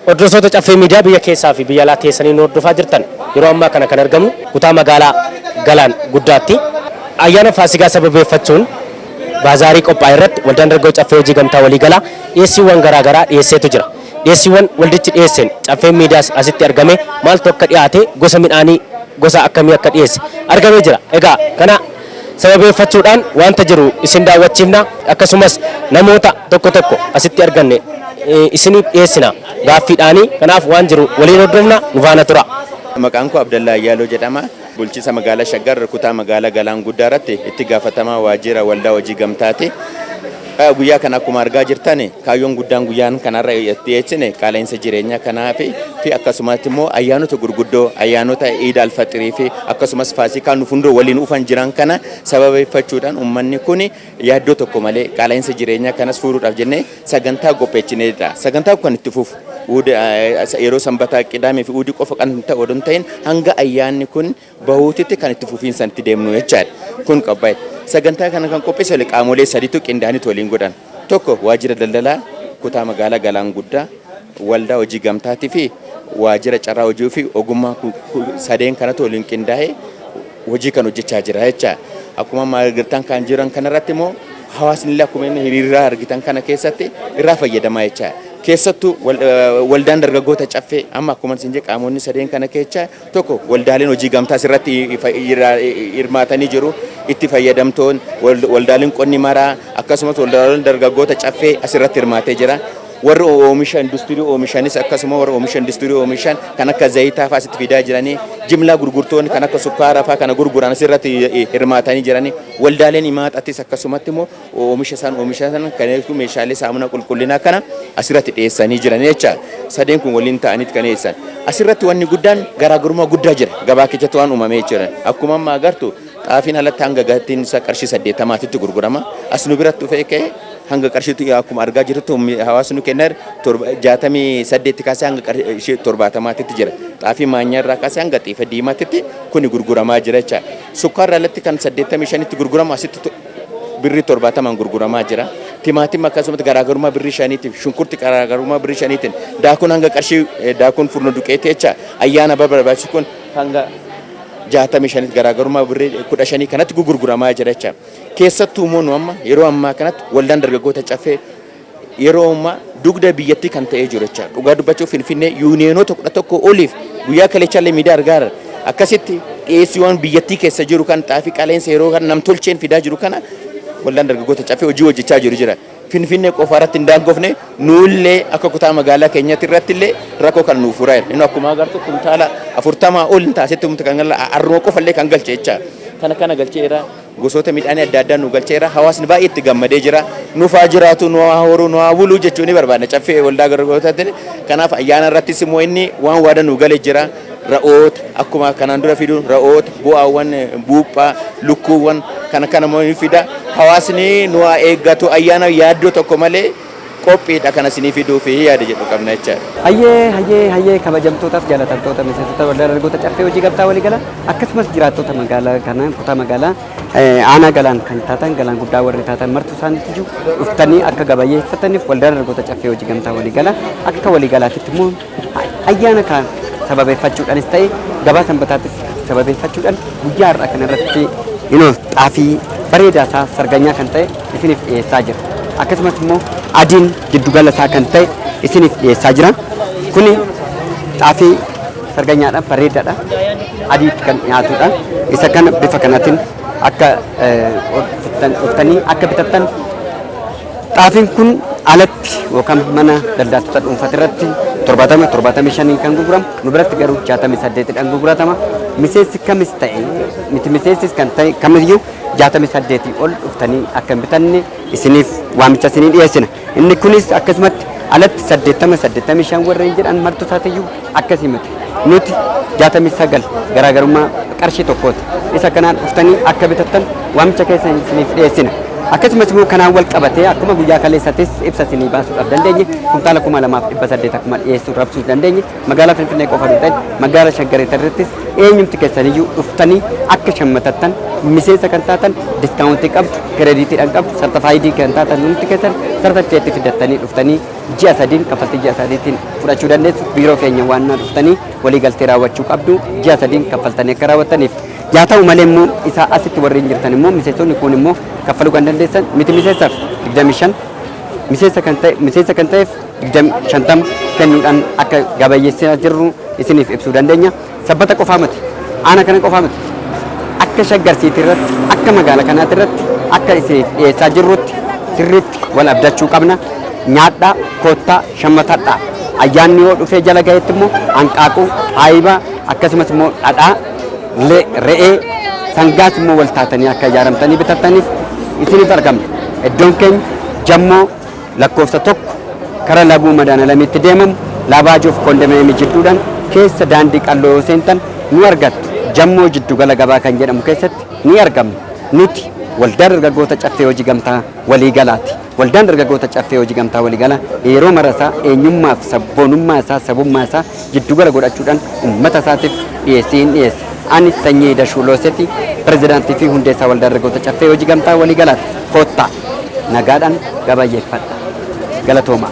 Hordoftoota caffee miidiyaa biyya keessaa fi biyya alaa teessanii nu hordofaa jirtan yeroo ammaa kana kan argamu kutaa magaalaa Galaan Guddaatti ayyaana Faasikaa sababeeffachuun baazaarii qophaa'e irratti waldaan dargaggoo caffee hojii gamtaa waliigalaa dhiyeessiiwwan garaa garaa dhiyeesseetu jira. Dhiyeessiiwwan waldichi dhiyeesseen caffee miidiyaas asitti argame maaltu akka dhiyaate gosa midhaanii gosa akkamii akka dhiyeesse argamee jira. Egaa kana sababeeffachuudhaan wanta jiru isin daawwachiifna akkasumas namoota tokko tokko asitti arganne isiniif dhiyeessina gaaffiidhaanii kanaaf waan jiru waliin hordofna nu faana tura. Maqaan koo Abdallaa Ayyaaloo jedhama. Bulchiinsa magaalaa Shaggar kutaa magaalaa Galaan Guddaa irratti itti gaafatamaa waajjira waldaa hojii gamtaati. Guyyaa kana akkuma argaa jirtan kaayyoon guddaan guyyaan kanarra dhiyeessine qaala'insa jireenyaa kanaa fi akkasumas immoo ayyaanota gurguddoo ayyaanota Eid al-Fixrii fi akkasumas Faasikaa nu fuuldura waliin dhufan jiran kana sababeeffachuudhaan uummanni kun yaaddoo tokko malee qaala'insa jireenyaa kanas furuudhaaf jennee sagantaa qopheessineedha. Sagantaa kan itti fufu yeroo sanbataa Qidaamee fi Uudii qofa kan ta'u odoo hin ta'in hanga ayyaanni kun bahuutitti kan itti fufiinsa itti deemnu jechaadha. Kun qophaa'e. Sagantaa kana kan qopheesse qaamolee sadiitu qindaa'anii waliin godhan. Tokko waajjira daldalaa kutaa magaalaa Galaan Guddaa, waldaa hojii gamtaatii fi waajjira carraa hojii fi ogummaa sadeen kanatu waliin qindaa'ee hojii kan hojjechaa jira jecha. Akkuma maagirtaan kan jiran kanarratti immoo hawaasni illee akkuma inni hiriiraa argitan kana keessatti irraa fayyadamaa jecha. Keessattuu waldaan dargaggoota caffee amma akkuma isin jedhe qaamonni sadeen kana keessaa tokko waldaaleen hojii gamtaa asirratti hirmaatanii jiru. Itti fayyadamtoon waldaaleen qonni maraa akkasumas waldaaleen dargaggoota caffee asirratti hirmaatee jira. Warri oomisha industirii oomishanis akkasuma warri oomisha industirii oomishan kan akka zayitaa fa'aa asitti fidaa jiranii jimlaa gurgurtoonni kan akka sukkaaraa fa'aa kana gurguran asirratti hirmaatanii jiranii waldaaleen imaaxatis akkasumatti immoo oomisha isaan kan meeshaalee saamunaa qulqullinaa kana asirratti dhiyeessanii jiran jecha sadeen kun waliin ta'aniit kan dhiyeessan asirratti wanni guddaan garaagarummaa guddaa jira gabaa keessatti waan uumamee jiran akkuma amma agartu xaafiin alatti hanga gatiin isaa qarshii 80tti gurgurama as nu biratti dhufee ka'e hanga qarshiitu akkuma argaa jirtu hawaasni kennar 68 kaasee hanga qarshii 70tti jira. Xaafii maanyaa irraa kaasee hanga xiifa diimaatti kuni gurguramaa jira jecha. Sukkaara alatti kan 85tti gurguramu asitti birrii 70 gurguramaa jira. Timaatiin akkasumas garaagarummaa birrii 5tiif shunkurti garaagarummaa birrii 5tiin daakuun hanga qarshii daakuun furno duqeetii jecha ayyaana barbaachisu kun hanga 65 garaagarummaa birrii 15 kanatti gurguramaa jira jecha. Keessattuu immoo amma yeroo ammaa kanatti waldaan dargaggoota caffee yeroo ammaa dugda biyyattii kan ta'ee jiru jecha. Dhugaa dubbachuuf Finfinnee yuuniyenoota 11 oliif guyyaa kaleessaallee miidiyaa argaara. Akkasitti dhiyeessiiwwan biyyattii keessa jiru kan xaafii qaala'insa yeroo kan namtolcheen fidaa jiru kana waldaan dargaggoota caffee hojii hojjechaa jiru jira. Finfinnee qofa irratti hin daangofne nuullee akka kutaa magaalaa keenyatti irratti illee rakkoo kan nuuf furaa inni akkuma agartu kumtaala 40 ol taasisetti humna kan gala arroo qofa illee kan galche jecha. Kana galcheera gosoota midhaanii adda addaa nu galcheera hawaasni baay'ee itti gammadee jira nuufaa jiraatu nu haa horu nu haa bulu jechuun ni barbaadna caffee waldaa dargaggootaatti kanaaf ayyaana irrattis immoo inni waan waada nu galee jira ra'oota akkuma kanaan dura fidu ra'oota bu'aawwan buuphaa lukkuuwwan kana immoo ni fida hawaasni nu haa eeggatu ayyaana yaaddoo tokko malee qophiidha kana isinii fiduu fi yaada jedhu qabna jecha. Hayyee kabajamtootaaf jaalatamtoota miseensota waldaa dargaggoota caffee hojii gamtaa waliigalaa akkasumas jiraattota magaalaa kana kutaa magaalaa aanaa Galaan kan taatan Galaan Guddaa warri taatan martuu isaaniitti jiru dhuftanii akka gabayyeeffataniif waldaa dargaggoota caffee hojii gamtaa waliigalaa akka waliigalaatitti immoo ayyaana kan sababeeffachuudhaanis ta'e gabaa sanbataattis sababeeffachuudhaan guyyaa har'aa kanarratti xaafii bareedaa isaa sarganyaa kan ta'e isiniif dhiyeessaa jira. Akkasumas immoo adiin giddugala isaa kan ta'e isiniif dhiyeessaa jira. Kuni xaafii sarganyaadhaan bareedaadha. Adiitti kan dhiyaatudha. Isa kana bifa kanaatiin akka dhuftanii akka bitattan xaafiin kun alatti yookaan mana daldaltota dhuunfaa irratti 75 kan gurguramu nu biratti garuu 68 dhaan gurguratama. Miseensi kamis ta'e miti miseensis kan ta'e kamiyyuu 68 ol dhuftanii akka bitanne isiniif waamicha isinii dhiyeessina. Inni kunis akkasumatti alatti 85 warreen jedhan martuu isaatiiyyuu akkasii miti. Nuti 69 garaagarummaa qarshii tokkooti. Isa kanaan dhuftanii akka bitattan waamicha keessan isiniif dhiyeessina. Akkasumas immoo kanaan wal qabatee akkuma guyyaa kaleessattis ibsa isinii baasuudhaaf dandeenye kumtaala 2800 akkuma dhiyeessuu rabsuu dandeenye magaalaa Finfinnee qofa dhuftanii magaalaa Shaggar irrattis eenyumti keessaniyyuu dhuftanii akka shammatattan miseensa kan taatan diskaawuntii qabdu kireediitiidhaan qabdu sartafaayidii kan taatan nuti keessan sartifikeetti fidattanii dhuftanii ji'a sadiin kaffaltii ji'a sadiitiin fudhachuu dandeessu biiroo keenya waan dhuftanii waliigaltee raawwachuu qabdu ji'a sadiin kaffaltanii akka raawwattaniif yaa ta'u malee immoo isaa asitti warri jirtan immoo miseensonni kun immoo kaffaluu kan dandeessan miti miseensaaf 25 miseensa kan ta'eef 50 kennuudhaan akka gabayyeessaa jirru isiniif ibsuu dandeenya. Sabbata qofaa miti aana kana qofaa miti akka shaggarsiitii irratti akka magaala kanaatti irratti akka isiniif dhiyeessaa jirrutti sirriitti wal abdachuu qabna. Nyaadhaa koottaa shammatadhaa ayyaanni yoo dhufee jala gaheetti immoo hanqaaquu haayibaa akkasumas immoo dhadhaa re'ee sangaas immoo wal taatanii akka ijaaramtanii bitattaniif isiniif argamna. Iddoon keenya Jammoo lakkoofsa tokko karaa Labuu Madaanalamiitti deemamu Labaajoof kondominiyeemii jidduudhaan keessa daandii qalloo yoo seentan ni argattu. Jammoo jiddugala gabaa kan jedhamu keessatti ni argamna. Nuti waldaan dargaggoota caffee hojii gamtaa waliigalaati. Waldaan dargaggoota caffee hojii gamtaa waliigalaa yeroo marasaa eenyummaaf sabboonummaa isaa sabummaa isaa jiddugala godhachuudhaan uummata isaatiif dhiyeessa. Ani Sanyii Dashuulooseeti pirezidaantii fi hundeessaa waldaan dargaggoota caffee hojii gamtaa waliigalaati. Koottaa nagaadhaan gabayyeeffadha. Galatooma.